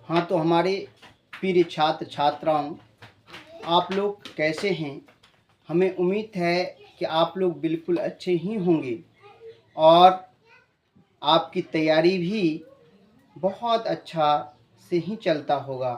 हाँ, तो हमारे प्रिय छात्र छात्राओं, आप लोग कैसे हैं? हमें उम्मीद है कि आप लोग बिल्कुल अच्छे ही होंगे और आपकी तैयारी भी बहुत अच्छा से ही चलता होगा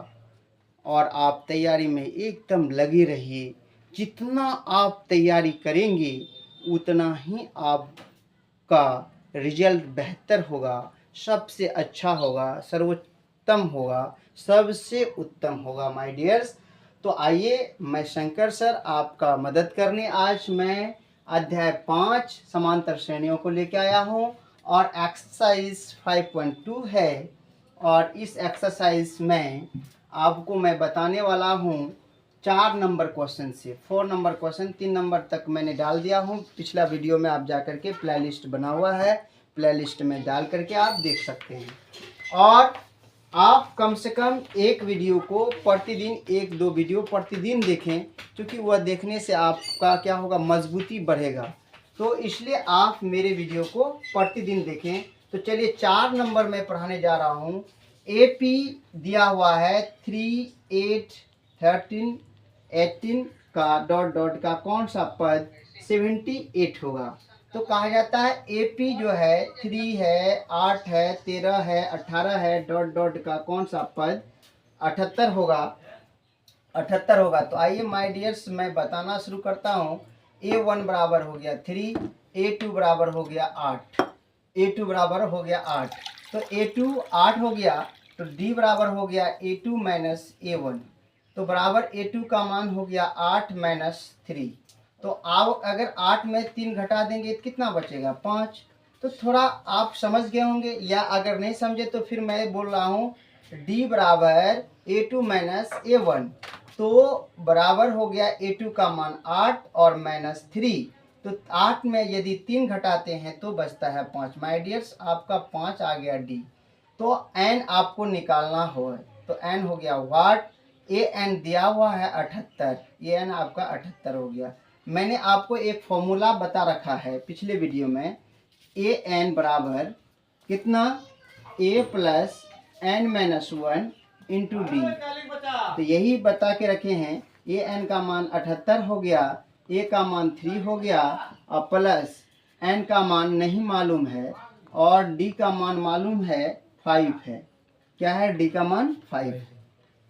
और आप तैयारी में एकदम लगे रहिए। जितना आप तैयारी करेंगे उतना ही आपका रिजल्ट बेहतर होगा, सबसे अच्छा होगा, सर्वोत्तम होगा, सबसे उत्तम होगा माय डियर्स। तो आइए, मैं शंकर सर आपका मदद करने आज मैं अध्याय 5 समांतर श्रेणियों को लेके आया हूँ और एक्सरसाइज 5.2 है। और इस एक्सरसाइज में आपको मैं बताने वाला हूँ 4 नंबर क्वेश्चन से 4 नंबर क्वेश्चन 3 नंबर तक मैंने डाल दिया हूँ। पिछला वीडियो में आप जा करके प्ले लिस्ट बना हुआ है, प्ले लिस्ट में डाल करके आप देख सकते हैं। और आप कम से कम एक वीडियो को प्रतिदिन, 1-2 वीडियो प्रतिदिन देखें, क्योंकि वह देखने से आपका क्या होगा, मजबूती बढ़ेगा। तो इसलिए आप मेरे वीडियो को प्रतिदिन देखें। तो चलिए 4 नंबर में पढ़ाने जा रहा हूँ। AP दिया हुआ है 3, 8, 13, 18 का डॉट डॉट का कौन सा पद 78 होगा। तो कहा जाता है AP जो है 3 है, 8 है, 13 है, 18 है, डॉट डॉट का कौन सा पद 78 होगा। 78 होगा। तो आइए माय डियर्स, मैं बताना शुरू करता हूँ। A1 बराबर हो गया 3, A2 बराबर हो गया 8, A2 बराबर हो गया 8। तो A2 8 हो गया, तो D बराबर हो गया A2 माइनस A1। तो बराबर A2 का मान हो गया 8 माइनस 3। तो आप अगर 8 में 3 घटा देंगे तो कितना बचेगा, 5। तो थोड़ा आप समझ गए होंगे, या अगर नहीं समझे तो फिर मैं बोल रहा हूँ D बराबर A2 माइनस A1। तो बराबर हो गया A2 का मान 8 और माइनस 3। तो 8 में यदि 3 घटाते हैं तो बचता है 5। माय डियर्स, आपका 5 आ गया D। तो n आपको निकालना हो, तो n हो गया वाट। an दिया हुआ है 78, an आपका 78 हो गया। मैंने आपको एक फॉर्मूला बता रखा है पिछले वीडियो में, an बराबर कितना, a plus n minus 1 into D. तो यही बता के रखे हैं। an का मान 78 हो गया, a का मान 3 हो गया और प्लस n का मान नहीं मालूम है और d का मान मालूम है 5 है। क्या है, d का मान 5।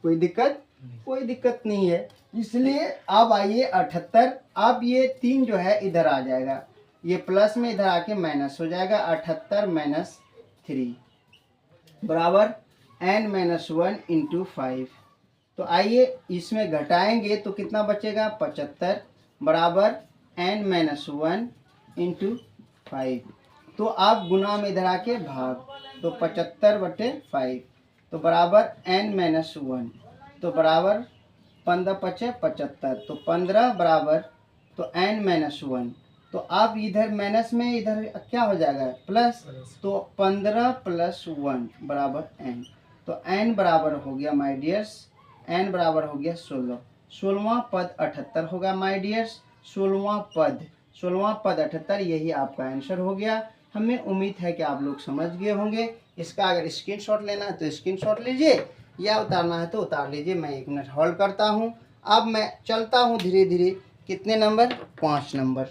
कोई दिक्कत? कोई दिक्कत नहीं है। इसलिए अब आइए 78, अब ये 3 जो है इधर आ जाएगा, ये प्लस में इधर आके माइनस हो जाएगा। 78 माइनस 3 बराबर n माइनस 1 इंटू 5। तो आइए इसमें घटाएंगे तो कितना बचेगा, 75 बराबर n माइनस 1 इंटू 5। तो आप गुना में इधर आके भाग, तो 75/5 तो बराबर n माइनस 1। तो बराबर 15 पचे 75, तो 15 बराबर तो n माइनस 1। तो आप इधर माइनस में इधर क्या हो जाएगा, प्लस। तो 15 प्लस 1 बराबर n। तो n बराबर हो गया माय डियर्स, n बराबर हो गया 16। 16वां पद 78 होगा माय डियर्स। 16वां पद 78, यही आपका आंसर हो गया। हमें उम्मीद है कि आप लोग समझ गए होंगे। इसका अगर स्क्रीनशॉट लेना है तो स्क्रीनशॉट लीजिए, या उतारना है तो उतार लीजिए। मैं 1 मिनट होल्ड करता हूँ। अब मैं चलता हूँ धीरे धीरे। कितने नंबर, 5 नंबर।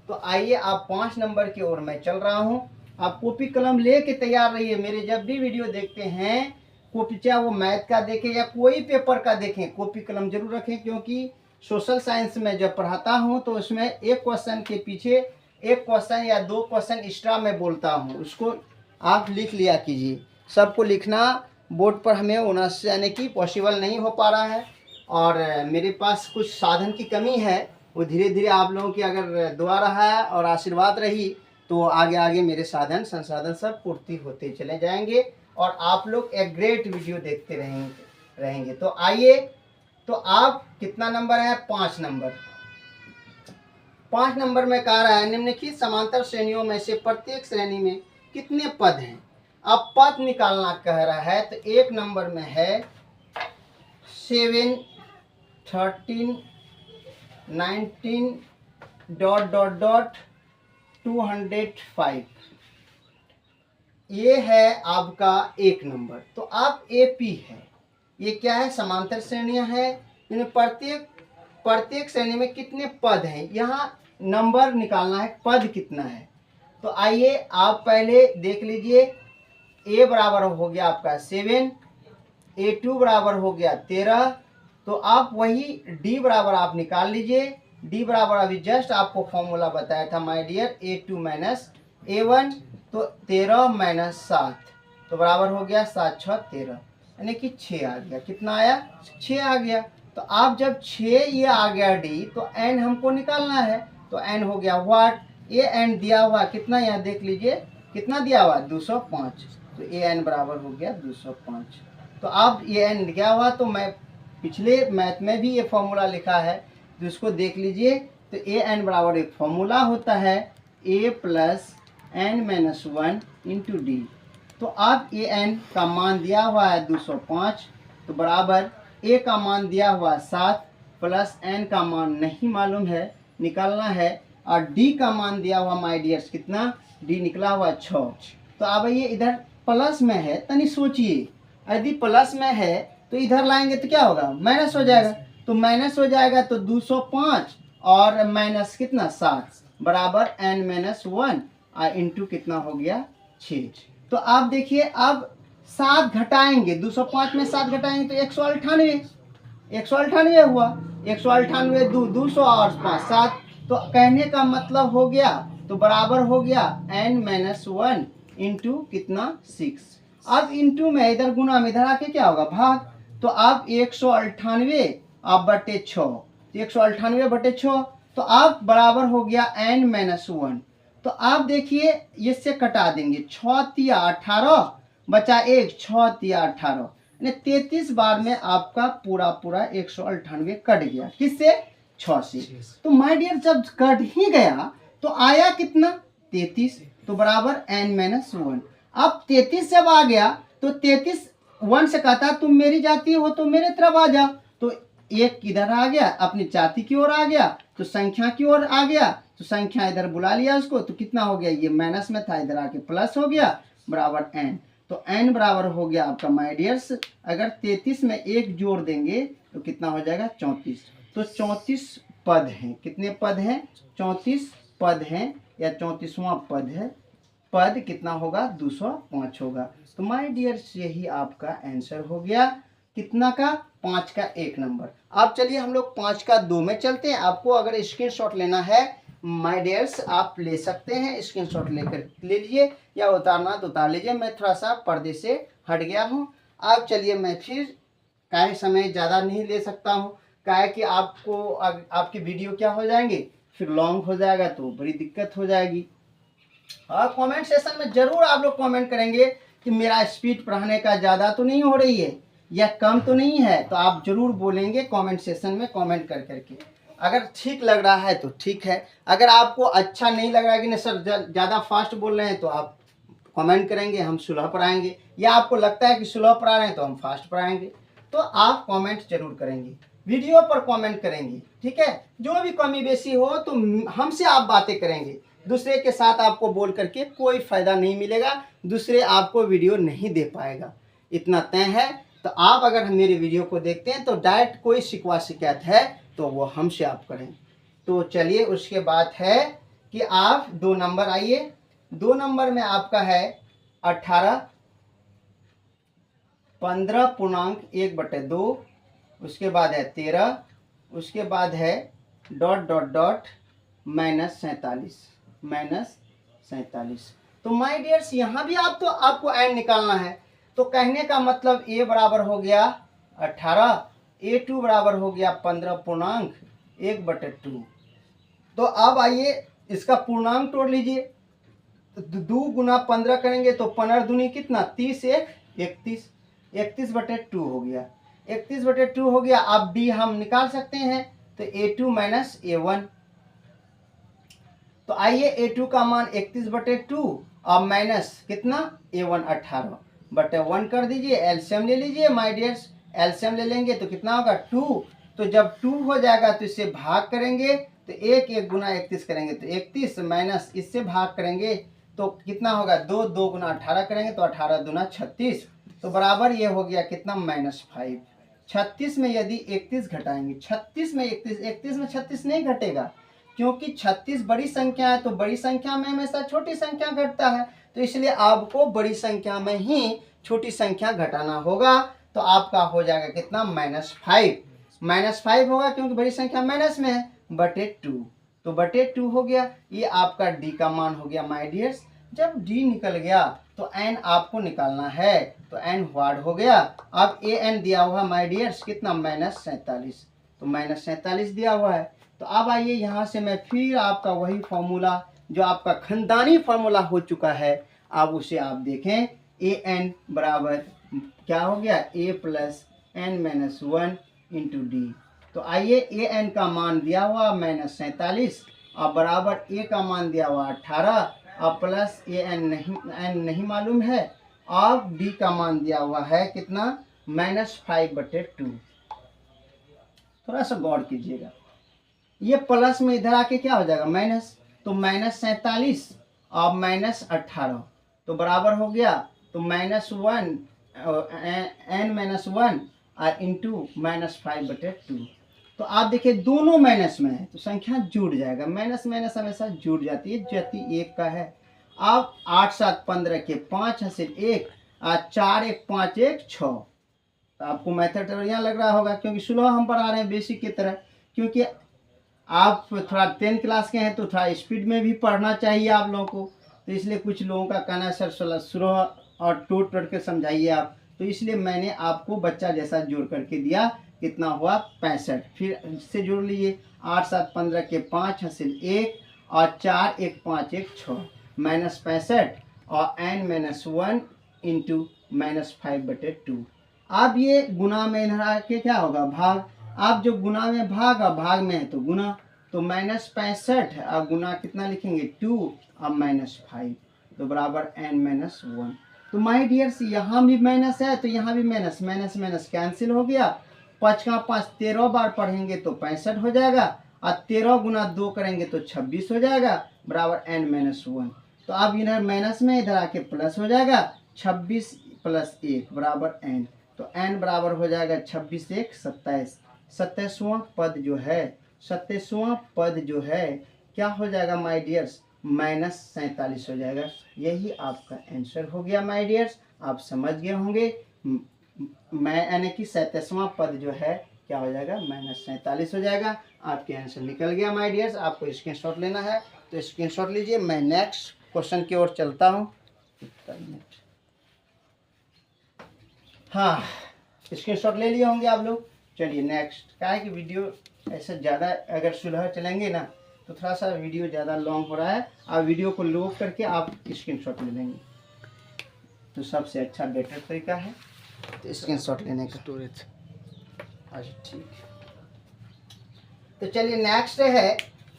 तो आइए, आप 5 नंबर की ओर मैं चल रहा हूँ। आप कॉपी कलम ले के तैयार रहिए। मेरे जब भी वीडियो देखते हैं, कॉपी चाहे वो मैथ का देखें या कोई पेपर का देखें, कॉपी कलम जरूर रखें। क्योंकि सोशल साइंस में जब पढ़ाता हूँ तो उसमें एक क्वेश्चन के पीछे एक क्वेश्चन या 2 क्वेश्चन एक्स्ट्रा में बोलता हूँ, उसको आप लिख लिया कीजिए। सबको लिखना बोर्ड पर हमें होना यानी कि पॉसिबल नहीं हो पा रहा है, और मेरे पास कुछ साधन की कमी है। वो धीरे धीरे आप लोगों की अगर दुआ रहा है और आशीर्वाद रही तो आगे आगे मेरे साधन संसाधन सब पूर्ति होते चले जाएंगे और आप लोग एक ग्रेट वीडियो देखते रहेंगे। तो आइए, तो आप कितना नंबर है, 5 नंबर। 5 नंबर में कह रहा है निम्नलिखित समांतर श्रेणियों में से प्रत्येक श्रेणी में कितने पद हैं। अब पद निकालना कह रहा है। तो 1 नंबर में है 7, 13, 19 डॉट डॉट डॉट 205। ये है आपका 1 नंबर, तो आप AP है। ये क्या है, समांतर श्रेणियां हैं, इनमें प्रत्येक श्रेणी में कितने पद हैं, यहाँ नंबर निकालना है, पद कितना है। तो आइए आप पहले देख लीजिए, A बराबर हो गया आपका 7, A2 बराबर हो गया 13, तो आप वही D बराबर आप निकाल लीजिए। D बराबर अभी जस्ट आपको फॉर्मूला बताया था my dear, A2 minus A1, तो 13 माइनस 7, तो बराबर हो गया 7 6 13, यानी कि 6 आ गया। कितना आया, 6 आ गया। तो आप जब 6 ये आ गया D, तो N हमको निकालना है, तो N हो गया व्हाट, ये N दिया हुआ कितना, यहाँ देख लीजिए कितना दिया हुआ 205, तो ए एन बराबर हो गया 205। तो अब ये एन लिखा हुआ, तो मैं पिछले मैथ में भी ये फॉर्मूला लिखा है, तो इसको देख लीजिए। तो ए एन बराबर एक फॉर्मूला होता है A plus N minus 1 into D. तो अब ए एन का मान दिया हुआ है 205, तो बराबर ए का मान दिया हुआ 7 प्लस एन का मान नहीं मालूम है, निकालना है, और डी का मान दिया हुआ माय डियर्स कितना, डी निकला हुआ 6। तो अब ये इधर प्लस में है, तनी सोचिए, यदि प्लस में है तो इधर लाएंगे तो क्या होगा, माइनस हो जाएगा, तो माइनस हो जाएगा, तो 205 और माइनस कितना 7 बराबर n माइनस 1 और इंटू कितना हो गया 6। तो आप देखिए, अब 7 घटाएंगे, 205 में 7 घटाएंगे तो 198 हुआ, 198 200 और 5 7, तो कहने का मतलब हो गया, तो बराबर हो गया n माइनस 1 इंटू कितना 6। अब इंटू में इधर गुना में, इधर आके क्या होगा भाग, तो आप 198 आप बटे 6, 198 बटे 6, तो आप बराबर हो गया n माइनस 1। तो आप देखिए इससे कटा देंगे, 6 तिया 18 बचा 1, 6 तिया 18, 33 बार में आपका पूरा 198 कट गया, किससे, 6 से। तो माय डियर जब कट ही गया तो आया कितना 33, तो बराबर n माइनस 1। अब 33 जब आ गया तो 33 1 से कहता तुम मेरी जाति हो तो मेरे तरफ आ जाओ, तो एक किधर आ गया, अपनी जाति की ओर आ गया, तो संख्या की ओर आ गया, तो संख्या इधर बुला लिया उसको, तो कितना हो गया, ये माइनस में था, इधर आके प्लस हो गया, बराबर n। तो n बराबर हो गया आपका माय डियर्स, अगर 33 में 1 जोड़ देंगे तो कितना हो जाएगा 34। तो 34 पद हैं, कितने पद हैं, 34 पद हैं, या 34वां पद है, पद कितना होगा 205 होगा। तो माय डियर्स यही आपका आंसर हो गया, कितना का, 5 का 1 नंबर। अब चलिए हम लोग 5 का 2 में चलते हैं। आपको अगर स्क्रीनशॉट लेना है माय डियर्स आप ले सकते हैं, स्क्रीनशॉट लेकर ले लीजिए, या उतारना तो उतार लीजिए, मैं थोड़ा सा पर्दे से हट गया हूँ। अब चलिए मैं फिर काहे समय ज़्यादा नहीं ले सकता हूँ, काहे कि आपको आपकी वीडियो क्या हो जाएंगे, फिर लॉन्ग हो जाएगा तो बड़ी दिक्कत हो जाएगी। और कमेंट सेशन में ज़रूर आप लोग कमेंट करेंगे कि मेरा स्पीड पढ़ाने का ज़्यादा तो नहीं हो रही है या कम तो नहीं है, तो आप ज़रूर बोलेंगे कमेंट सेशन में कमेंट कर करके। अगर ठीक लग रहा है तो ठीक है, अगर आपको अच्छा नहीं लग रहा है कि नहीं सर ज़्यादा फास्ट बोल रहे हैं, तो आप कमेंट करेंगे, हम सुलह पढ़ाएंगे, या आपको लगता है कि सुलह पढ़ा रहे हैं तो हम फास्ट पढ़ाएंगे, तो आप कमेंट जरूर करेंगे, वीडियो पर कमेंट करेंगे, ठीक है। जो भी कमी बेसी हो तो हमसे आप बातें करेंगे, दूसरे के साथ आपको बोल करके कोई फ़ायदा नहीं मिलेगा, दूसरे आपको वीडियो नहीं दे पाएगा, इतना तय है। तो आप अगर मेरे वीडियो को देखते हैं तो डायरेक्ट कोई शिकवा शिकायत है तो वो हमसे आप करें। तो चलिए उसके बाद है कि आप 2 नंबर आइए, 2 नंबर में आपका है 18, 15.1/2, उसके बाद है 13, उसके बाद है ... -47। तो माय डियर्स यहाँ भी आपको एन निकालना है, तो कहने का मतलब ए बराबर हो गया 18, A2 बराबर हो गया 15.1/2। तो अब आइए इसका पूर्णांक तोड़ लीजिए, 2 गुना 15 करेंगे तो 15 दूनी कितना 30, 31, 31/2 हो गया, 31/2 हो गया। अब डी हम निकाल सकते हैं, तो A2 माइनस A1। तो आइए A2 का मान 31/2 और माइनस कितना A1 18/1 कर दीजिए, एलसीएम ले लीजिए माय डियर्स, एलसीएम ले लेंगे तो कितना होगा 2। तो जब 2 हो जाएगा तो इससे भाग करेंगे, तो 1 गुना 31 करेंगे तो 31, माइनस इससे भाग करेंगे तो कितना होगा, 2 2 गुना 18 करेंगे तो 18 दूना 36, तो बराबर ये हो गया कितना, -5। 36 में यदि 31 घटाएंगे, 36 में 31 में 36 नहीं घटेगा, क्योंकि 36 बड़ी संख्या है, तो बड़ी संख्या में हमेशा छोटी संख्या घटता है, तो इसलिए आपको बड़ी संख्या में ही छोटी संख्या घटाना होगा। तो आपका हो जाएगा कितना, -5 होगा, क्योंकि बड़ी संख्या माइनस में है, बटे 2, तो बटे 2 हो गया। ये आपका डी का मान हो गया माय डियर्स। जब डी निकल गया तो एन आपको निकालना है, तो एन वार्ड हो गया। अब ए एन दिया हुआ माय डियर्स कितना, -47, तो -47 दिया हुआ है। तो अब आइए यहाँ से मैं फिर आपका वही फॉर्मूला जो आपका खानदानी फार्मूला हो चुका है, अब उसे आप देखें। ए एन बराबर क्या हो गया, a plus N minus 1 into D. तो आइए ए एन का मान दिया हुआ -47 और बराबर ए का मान दिया हुआ 18 और प्लस ए एन नहीं मालूम है, और डी का मान दिया हुआ है कितना, -5/2। थोड़ा सा गौर कीजिएगा, ये प्लस में इधर आके क्या हो जाएगा, माइनस, तो -47 और -18, तो बराबर हो गया, तो -1 n-1 और इंटू -5/2। तो आप देखिए दोनों माइनस में है, तो संख्या जुड़ जाएगा, माइनस माइनस हमेशा जुड़ जाती है, जति एक का है। अब 8 7 15 के 5 हासिल 1 और 4 1 5 1 6। तो आपको मेथड बढ़िया लग रहा होगा, क्योंकि सुलह हम पढ़ा रहे हैं बेसिक की तरह, क्योंकि आप थोड़ा 10th क्लास के हैं तो थोड़ा स्पीड में भी पढ़ना चाहिए आप लोगों को। तो इसलिए कुछ लोगों का कहना है सर सुलह और टोट के समझाइए आप, तो इसलिए मैंने आपको बच्चा जैसा जोड़ करके दिया। कितना हुआ, 65। फिर इससे जोड़ लीजिए, 8 7 15 के 5 हासिल 1 और 4 1 5 1 6 -65 और n-1 इंटू -5/2। अब ये गुना में इधर के क्या होगा, भाग। आप जो गुना में भाग और भाग में है तो गुना, तो -65 और गुना कितना लिखेंगे, 2 और -5, तो बराबर n-1। तो माय डियर्स यहाँ भी माइनस है तो यहाँ भी माइनस, माइनस माइनस कैंसिल हो गया। 5 का 5 13 बार पढ़ेंगे तो 65 हो जाएगा, और 13 गुना 2 करेंगे तो 26 हो जाएगा, बराबर n-1। तो अब इधर माइनस में इधर आके प्लस हो जाएगा, 26 + 1 बराबर n। तो n बराबर हो जाएगा 26 1 27। 27वां पद जो है, 27वां पद जो है क्या हो जाएगा माय डियर्स, -47 हो जाएगा। यही आपका आंसर हो गया माय डियर्स। आप समझ गए होंगे, मैं यानी कि 37वां पद जो है क्या हो जाएगा, -47 हो जाएगा। आपके आंसर निकल गया माय डियर्स। आपको स्क्रीनशॉट लेना है तो स्क्रीनशॉट लीजिए। मैं नेक्स्ट क्वेश्चन की ओर चलता हूँ। हाँ, स्क्रीनशॉट ले लिए होंगे आप लोग। चलिए नेक्स्ट, क्या है कि वीडियो ऐसे ज़्यादा अगर सुलह चलेंगे ना तो थोड़ा सा वीडियो ज़्यादा लॉन्ग हो रहा है। आप वीडियो को रोक करके आप स्क्रीनशॉट ले लेंगे तो सबसे अच्छा बेटर तरीका है तो स्क्रीनशॉट लेने का। स्टोरेज, अच्छा ठीक है, तो चलिए नेक्स्ट है।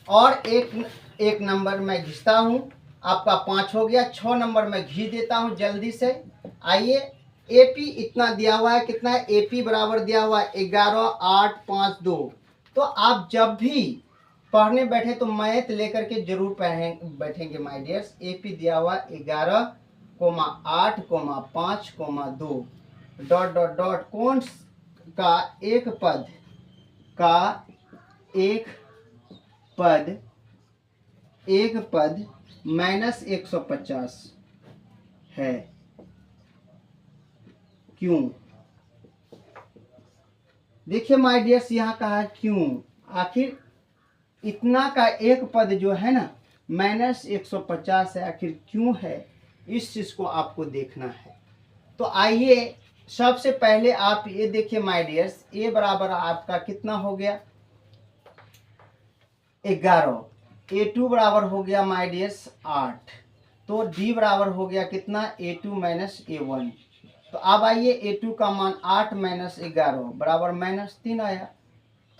और एक नंबर मैं घिसता हूँ, आपका 5 हो गया। 6 नंबर मैं घिस देता हूँ जल्दी से। आइए, एपी इतना दिया हुआ है, कितना है, एपी बराबर दिया हुआ है 11 8 5 2। तो आप जब भी पढ़ने बैठे तो मैथ लेकर के जरूर बैठेंगे माय डियर्स। एपी दिया हुआ 11, 8, 5, 2 डॉट डॉट डॉट कौन का एक पद -150 है, क्यों। देखिए माय डियर्स, यहाँ कहा है क्यों। आखिर इतना का एक पद जो है ना -150 है, आखिर क्यों है, इस चीज को आपको देखना है। तो आइए सबसे पहले आप ये देखिए माय डियर्स, ए बराबर आपका कितना हो गया, 11। A2 बराबर हो गया माय डियर्स 8। तो D बराबर हो गया कितना, A2 - A1। तो अब आइए A2 का मान 8 - 11 बराबर -3 आया।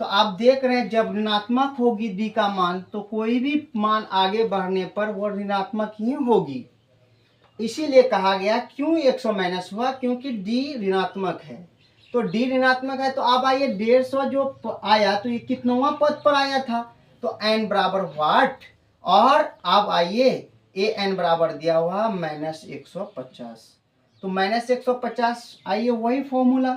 तो आप देख रहे हैं जब ऋणात्मक होगी D का मान तो कोई भी मान आगे बढ़ने पर वो ऋणात्मक ही होगी। इसीलिए कहा गया क्यों 100 माइनस हुआ, क्योंकि D ऋणात्मक है। तो D ऋणात्मक है तो अब आइए 150 जो आया तो ये कितनवां पद पर आया था, तो n बराबर व्हाट। और अब आइए ए एन बराबर दिया हुआ -150। तो -150 आइए वही फॉर्मूला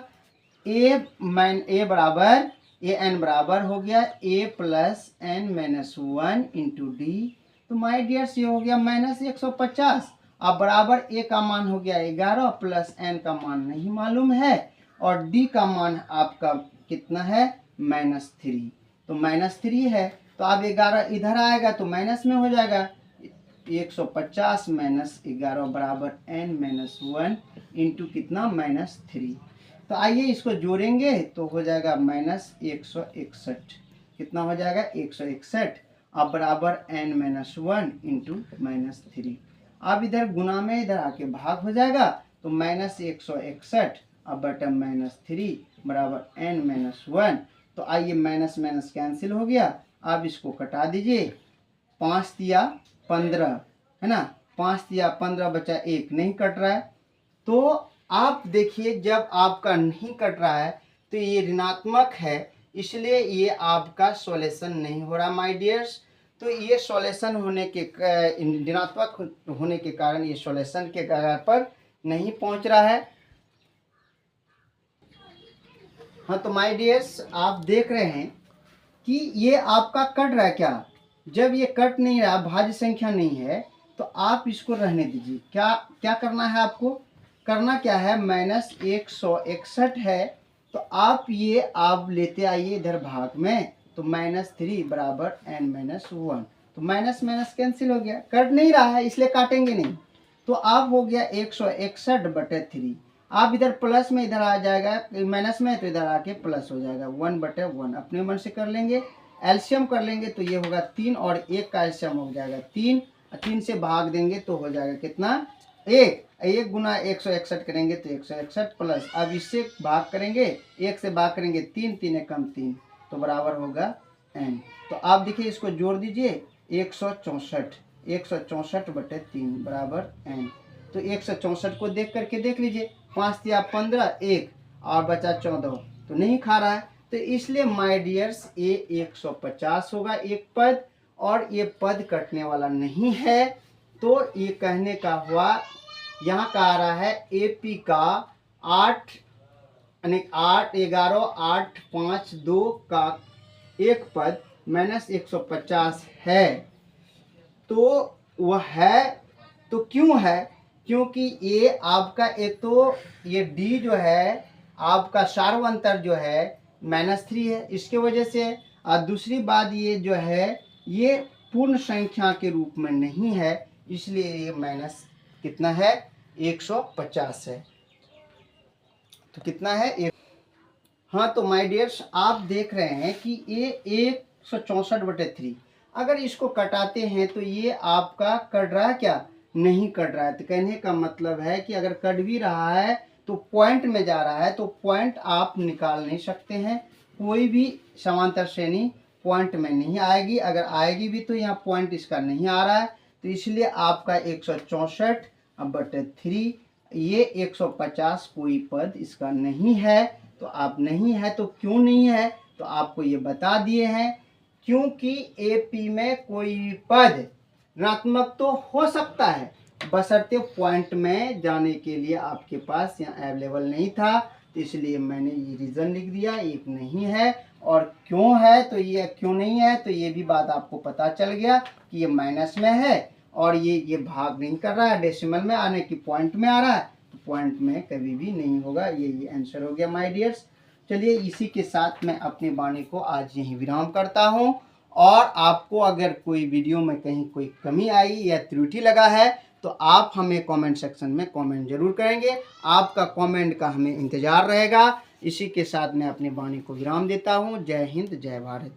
ए बराबर ए एन बराबर हो गया A plus N minus 1 into D. तो माय डियर्स ये हो गया -150। अब बराबर ए का मान हो गया 11 प्लस एन का मान नहीं मालूम है और डी का मान आपका कितना है -3। तो -3 है तो अब 11 इधर आएगा तो माइनस में हो जाएगा 150 माइनस 11 बराबर n माइनस 1 इंटू कितना -3। तो आइए इसको जोड़ेंगे तो हो जाएगा -161। कितना हो जाएगा 161। अब बराबर n माइनस 1 इंटू -3। अब इधर गुना में इधर आके भाग हो जाएगा तो -161 अब बटा -3 बराबर n माइनस 1। तो आइए माइनस माइनस कैंसिल हो गया। अब इसको कटा दीजिए 5 तिया 15 है ना, 5 तिया 15 बचा 1 नहीं कट रहा है। तो आप देखिए जब आपका नहीं कट रहा है तो ये ऋणात्मक है, इसलिए ये आपका सॉल्यूशन नहीं हो रहा माय डियर्स। तो ये सॉल्यूशन होने के ऋणात्मक होने के कारण ये सॉल्यूशन के कगार पर नहीं पहुंच रहा है। हाँ तो माय डियर्स आप देख रहे हैं कि ये आपका कट रहा है क्या। जब ये कट नहीं रहा, भाज्य संख्या नहीं है, तो आप इसको रहने दीजिए। क्या क्या करना है आपको, करना क्या है -161 है तो आप ये आप लेते आइए इधर भाग में तो -3 बराबर n माइनस 1। तो माइनस माइनस कैंसिल हो गया, कट नहीं रहा है इसलिए काटेंगे नहीं। तो आप हो गया 161/3। आप इधर प्लस में इधर आ जाएगा, माइनस में तो इधर आके प्लस हो जाएगा 1/1। अपने मन से कर लेंगे, एलसीएम कर लेंगे तो ये होगा 3 और 1 का एलसीएम हो जाएगा 3। 3 से भाग देंगे तो हो जाएगा कितना 1 गुना 161 करेंगे तो 161 प्लस अब इससे भाग करेंगे 1 से भाग करेंगे 3, 3 कम 3 तो बराबर होगा n। तो आप देखिए इसको जोड़ दीजिए 164/3 बराबर n। तो 164 को देख करके देख लीजिए 5 तिया 15 1 और बचा 14 तो नहीं खा रहा है। तो इसलिए माय डियर्स ये 150 होगा एक पद और ये पद कटने वाला नहीं है। तो ये कहने का हुआ यहाँ का आ रहा है AP का 8 यानी 8 11 8 5 2 का एक पद -150 है। तो वह है तो क्यों है, क्योंकि ये आपका एक तो ये D जो है आपका सार्वंतर जो है -3 है इसके वजह से। और दूसरी बात ये जो है ये पूर्ण संख्या के रूप में नहीं है, इसलिए ये माइनस कितना है 150 है। तो कितना है हाँ तो माय डियर्स आप देख रहे हैं कि ये 164/3 अगर इसको कटाते हैं तो ये आपका कट रहा है क्या, नहीं कट रहा है। तो कहने का मतलब है कि अगर कट भी रहा है तो पॉइंट में जा रहा है, तो पॉइंट आप निकाल नहीं सकते हैं। कोई भी समांतर श्रेणी पॉइंट में नहीं आएगी, अगर आएगी भी तो यहाँ पॉइंट इसका नहीं आ रहा है। तो इसलिए आपका 164/3 ये 150 कोई पद इसका नहीं है। तो आप नहीं है तो क्यों नहीं है तो आपको ये बता दिए हैं, क्योंकि AP में कोई पद ऋणात्मक तो हो सकता है बशर्ते पॉइंट में जाने के लिए आपके पास यहाँ अवेलेबल नहीं था। तो इसलिए मैंने ये रीज़न लिख दिया एक नहीं है। और क्यों है तो ये क्यों नहीं है तो ये भी बात आपको पता चल गया कि ये माइनस में है और ये भाग नहीं कर रहा है, डेसिमल में आने की पॉइंट में आ रहा है। तो पॉइंट में कभी भी नहीं होगा। ये आंसर हो गया माय डियर्स। चलिए इसी के साथ मैं अपनी वाणी को आज यहीं विराम करता हूँ। और आपको अगर कोई वीडियो में कहीं कोई कमी आई या त्रुटि लगा है तो आप हमें कमेंट सेक्शन में कमेंट जरूर करेंगे। आपका कमेंट का हमें इंतज़ार रहेगा। इसी के साथ मैं अपनी वाणी को विराम देता हूँ। जय हिंद, जय भारत।